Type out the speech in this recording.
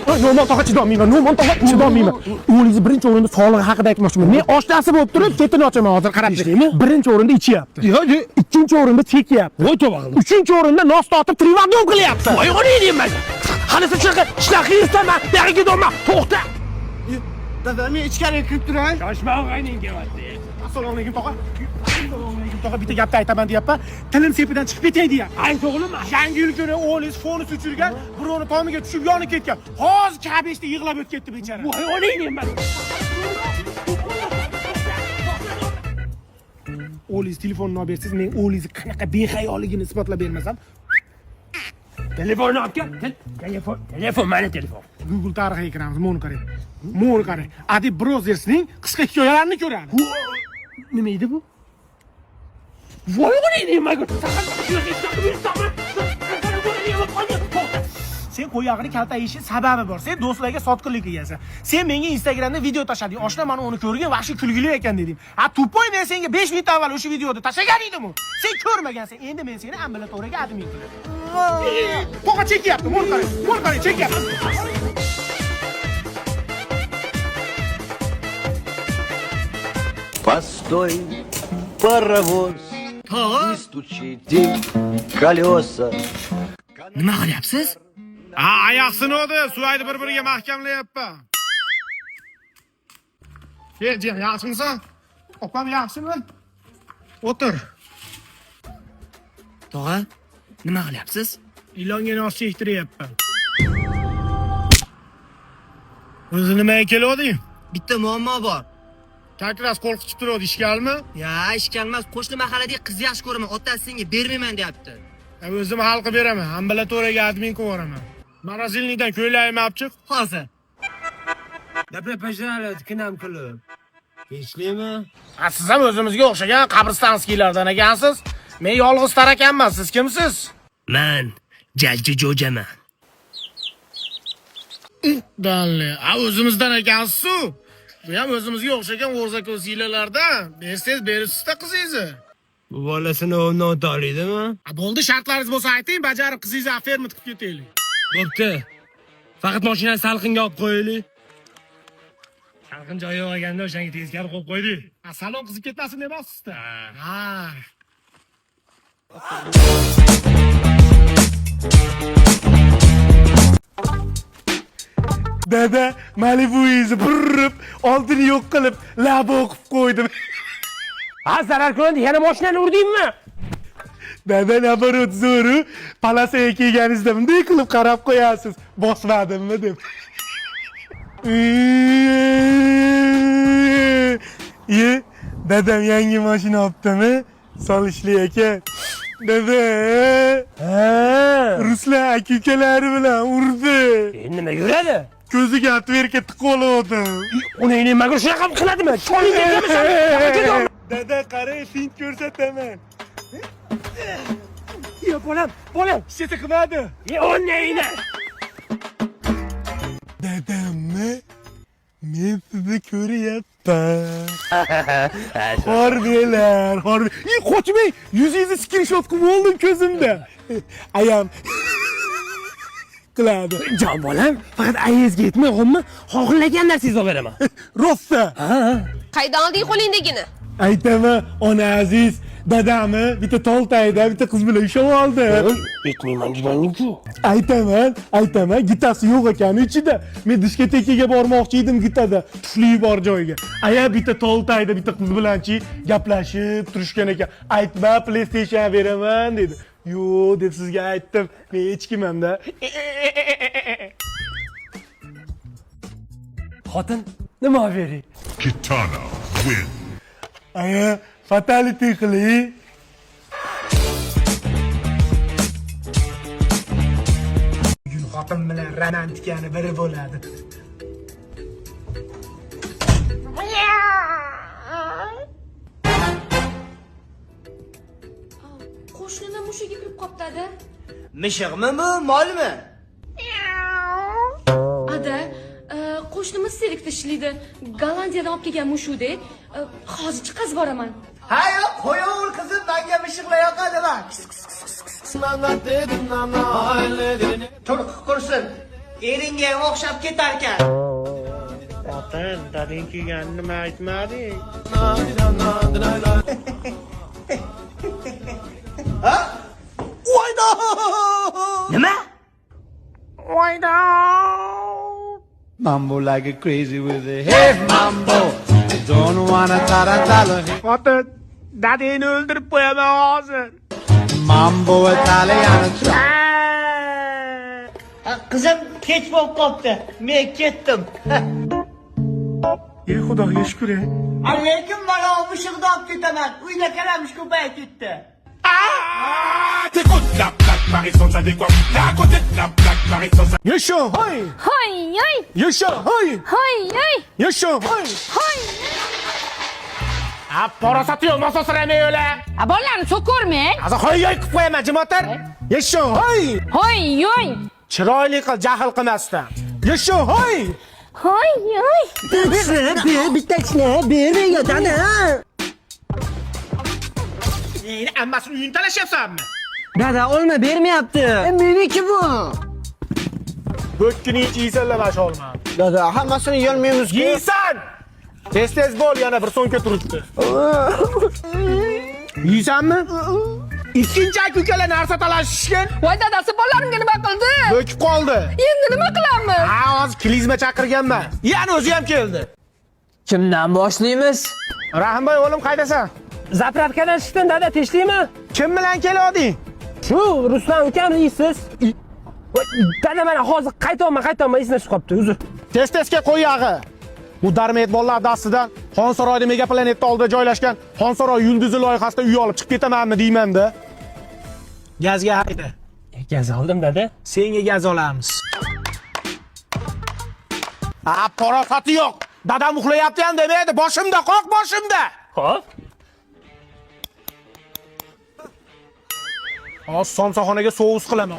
No'mon tog'a chidolmayman, No'mon tog'a chidolmayman. O'g'lingiz birinchi o'rinda sog'lig'i haqida aytmoqchiman. Men oshnasi bo'lib turib, ketini ochaman hozir qarab turing. Birinchi o'rinda ichyapti. Ikkinchi o'rinda chekyapti. Voy tavaqli. Uchinchi o'rinda nos totib trivagon qilyapti. Voy o'g'ling deyman. Qani siz shunaqa ishlar qilsam, beriga dolma. To'xta. Dada, men ichkariga kirib turay. Shoshma o'g'ayning kelyapti. Assalomu alaykum tog'a. Assalomu alaykum tog'a, bitta gapni aytaman deyapman. Tilim sepidan chiqib ketay deyapti. Ayt o'g'lim, yangi yil kuni o'g'lingiz foni uchirgan, birovni tomiga tushib yonib ketgan. Hozir kabeshda yig'lab o'tib ketdi bechara. Voy o'g'ling deyman. O'g'lingiz telefonni olib bersiz, men o'g'lingizni qanaqa behayolligini isbotlab bermasam. Telefonni olib kel. Telefon mana telefon. Google tarixiga kiramiz, mo'ni qarang. Mo'ni qarang. Adib Brothers'ning qisqa hikoyalarini ko'radi. Nima edi bu? Voy o'g'ling deyman. Sen qo'yog'ini kalta yeyishi sababi bor. Sen do'stlarga sotqinlik qilasan. Sen menga Instagramda video tashlading. Oshna mana uni ko'rgan, vahshi kulgili ekan dedim. Ha, tupoy, men senga 5 minut avval o'sha videoni tashlagan edim. Sen ko'rmagansan. Endi men seni ambulatoriyaga admin qilaman. To'g'ri chekyapti. Mo'l qarang, chekyapti. Постой, паровоз, не стучите колеса. Nima qilyapsiz? Ha, oyoq sinodi, suvayni bir-biriga mahkamlayapman. Jiyan, yaxshimisan? Opam yaxshimi? O'tir. Tog'a, nima qilyapsiz? Ilonga nos chektiryapman. O'zi nimaga kelding? Bitta muammo bor. Kakras qo'rqitib turadi, ishkalmi? Ya, ishkalmas. Qo'shni mahalladagi qiz yaxshi ko'raman. Otasi senga bermayman deyapti. O'zim hal qilib beraman. Ambulatoriyaga admin qo'yaman. Morosilnikdan ko'ylagimni olib chiq. Hozir. Dapla pajnalad kinam qilib. Tinchlikmi? Siz ham o'zimizga o'xshagan qabristonskiylardan ekansiz. Men yolg'iz tarakanman. Siz kimsiz? Men Jalji Jo'jaman. Dalli. O'zimizdan ekansiz-ku. Bu ham o'zimizga o'xshagan o'rzako'ziylardan. Bersiz, berishsiz-da qizingizni. Bu bolasini o'rnidan o'ta oladimi? Bo'ldi, shartlaringiz bo'lsa ayting, bajarib qizingizni ferma tiqib ketaylik. Bo'pti. Faqat mashinani salqinga olib qo'yaylik. Salqin joyi yo'q ekanda o'shanga tezkor qo'yib qo'ydik. Salon qizib ketmasin demoqsizda. Ha. Dada, Malibu'yizni burrib, oldini yo'q qilib, lab o'qib qo'ydim. Ha, zarar ko'rdi, yana mashinani urdingmi? Dada, nabarot zo'ru, palasaga kelganingizda bunday qilib qarab qo'yasiz. Bosmadimmi deb. Dadam yangi mashina olibdimi? Solishli ekan. Dada. Ruslar aka-ukalari bilan urdi. Endi nima yuradi? Ko'ziga atverka tiqoladi. Uni nimaga shunaqa qiladimi? Dada, qarang, fint ko'rsataman. Yo, bolam. Shita qilmadi. O'ynaydi. Dadammi? Men sizni ko'ryapman. Horbelar. Qochmang. Yuzingizni screenshot qilib oldim ko'zimda. Ayam qiladi. Jon bolam, faqat ayizga yetmay qolma, xohlagan narsangizni olib beraman. Rosta. Qaydan olding qo'lingdagini? Aytaman, ona aziz, dadamni bitta toltayda bitta qiz bilan ushlab oldi. Yetmayman deganing-ku. Aytaman, gitasi yo'q ekan ichida. Men diskotekaga bormoqchi edim gitada, tufli bor joyga. Aya bitta toltayda bitta qiz bilanchi gaplashib turishgan ekan. Aytma, PlayStation beraman dedi. Yo'q deb sizga aytdim. Men hech kimam-da. Xotin, nima bering? Kitana win. Aya, fatality qiling. Xotin bilan romantikani biri bo'ladi. Qo'shnini mushugi kirib qoptadi. Mishiqmi bu, molmi? Ada, qo'shnimiz serikda ishlaydi. Gollandiyadan olib kelgan mushukda. Hozir chiqazib boraman. Ha, yo'q, qo'yaver qizim, menga mishiqlar yoqadi va. To'liq qursin. Eringga o'xshab ketar ekan. Otan, dadang kelganini nima aytmading? Nima? Voyda! Mambo like a crazy with a hey mambo. Don't wanna taratalo. Otan, dadangni o'ldirib qo'yaman hozir. Mambo Italiano. Qizim kech bo'lib qopti. Men ketdim. Ey Xudoga shukr. Lekin mana mushug'ni olib ketaman. Uyda kalamish ko'payib ketdi. Yasho, hoy! Hoy, hoy, Yasho, hoy! hoy, hoy, Yasho, hoy! hoy. Parasati yo'q, masosramay o'la. Bolalarni so'kormang. Hozir hoy-hoy qilib qo'yaman, jimotar. Yasho, hoy! Hoy, hoy, Chiroyli qil, jahl qilmasdan. Yasho, hoy! hoy, hoy. Bittasini bermang dada. Neni ammasini uyini talashyapsanmi? Dada olma bermayapti. Meniki bu. Bo'tkini yeysan lavash olma. Dada hammasini yeyolmaymiz-ku. Yeysan! Tez bo'l, yana bir so'mga turibdi. Yeysanmi? Ikkinchi aka-ukalar narsa talashishgan. Voy dadasi bolalarimga nima qildi? Bo'kib qoldi. Endi nima qilamiz? Ha, hozir klizma chaqirganman. Yana o'zi ham keldi. Kimdan boshlaymiz? Rahimboy o'g'lim qaydasan? Zapravkadan chiqdim dada, tinchlikmi? Kim bilan kelavding? Shu Ruslan ukam deysiz. Dada mana hozir qaytolma esna tushib qopti, uzr. Tez-tezga qo'y yog'i. Bu Darmet bolalar dastidan Xonsaroyda Mega Planetda oldida joylashgan Xonsaroy yulduzi loyihasida uy olib chiqib ketamanmi deyman-da. Gazga hayda. Gaz oldim dada. Senga gaz olamiz. Parasati yo'q. Dadam uxlayapti ham demaydi. Boshimda, qoq boshimda. Xo'p. Hozir somsaxonaga sous qilaman.